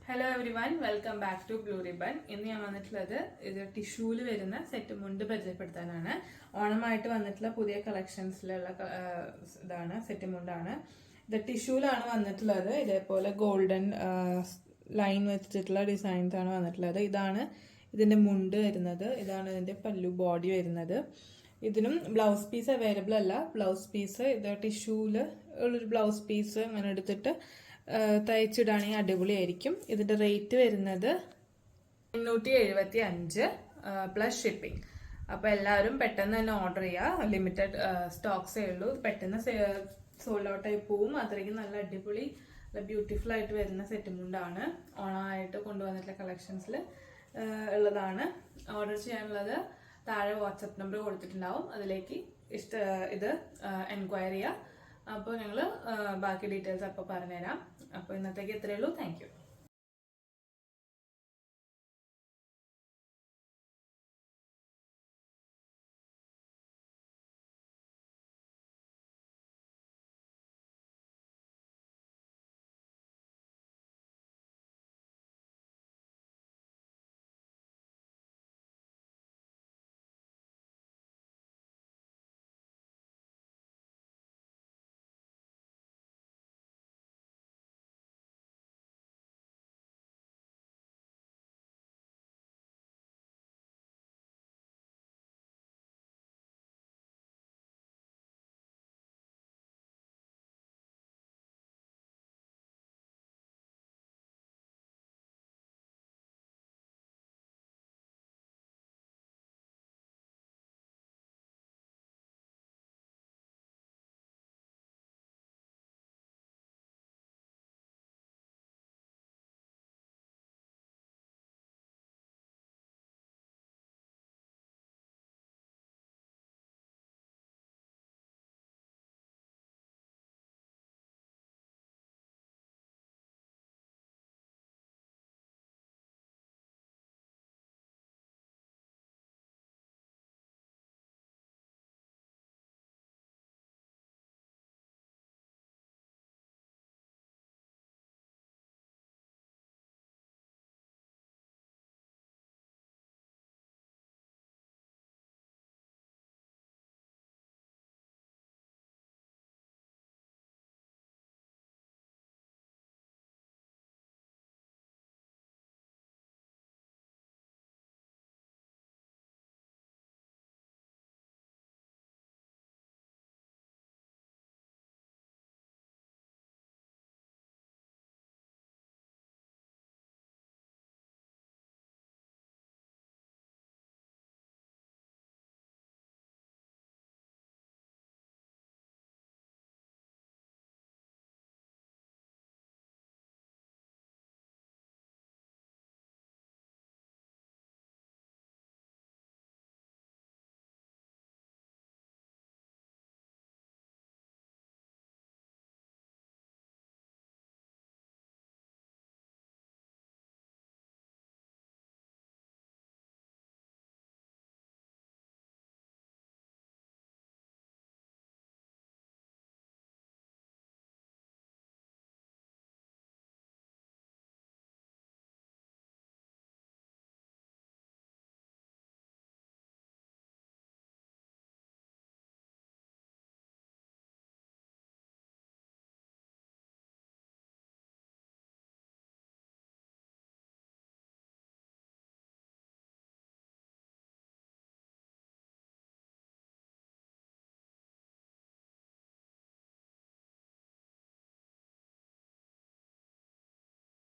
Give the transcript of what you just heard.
Hello everyone, welcome back to blue ribbon. ഇന്ന് ഞാൻ വന്നിട്ടുള്ളത് ഇത് ടിഷ്യൂല് വരുന്ന സെറ്റ് മുണ്ട് പരിചയപ്പെടുത്താനാണ്. ഓണമായിട്ട് വന്നിട്ടുള്ള പുതിയ കളക്ഷൻസിലുള്ള ഇതാണ് സെറ്റ് മുണ്ടാണ്. ഇത് ടിഷ്യൂലാണ് വന്നിട്ടുള്ളത്. ഇതേപോലെ ഗോൾഡൻ ലൈൻ വെച്ചിട്ടുള്ള ഡിസൈൻസ് ആണ് വന്നിട്ടുള്ളത്. ഇതാണ് ഇതിന്റെ മുണ്ട് വരുന്നത്. ഇതാണ് ഇതിന്റെ പല്ലു ബോഡി വരുന്നത്. ഇതിനും ബ്ലൗസ് പീസ് അവൈലബിൾ അല്ല. ബ്ലൗസ് പീസ് ഇത് ടിഷ്യൂല് ഉള്ളൊരു ബ്ലൗസ് പീസ് അങ്ങനെ എടുത്തിട്ട് തയ്ച്ചിടാണെങ്കിൽ അടിപൊളിയായിരിക്കും. ഇതിന്റെ റേറ്റ് വരുന്നത് 875 പ്ലസ് ഷിപ്പിംഗ്. അപ്പോൾ എല്ലാവരും പെട്ടെന്ന് തന്നെ ഓർഡർ ചെയ്യുക. ലിമിറ്റഡ് സ്റ്റോക്സേ ഉള്ളൂ. പെട്ടെന്ന് സോൾഡ് ഔട്ട് ആയി പോവും. അത്രയ്ക്കും നല്ല അടിപൊളി ബ്യൂട്ടിഫുൾ ആയിട്ട് വരുന്ന സെറ്റ് മുണ്ടാണ്. ഓണമായിട്ട് കൊണ്ടുവന്നിട്ടുള്ള കളക്ഷൻസിൽ ഉള്ളതാണ്. ഓർഡർ ചെയ്യാനുള്ളത് താഴെ വാട്സപ്പ് നമ്പർ കൊടുത്തിട്ടുണ്ടാവും. അതിലേക്ക് ഇത് എൻക്വയറി ചെയ്യുക. അപ്പോൾ ഞങ്ങൾ ബാക്കി ഡീറ്റെയിൽസ് അപ്പോൾ പറഞ്ഞുതരാം. അപ്പോൾ ഇന്നത്തേക്ക് ഇത്രയേ ഉള്ളൂ. Thank you.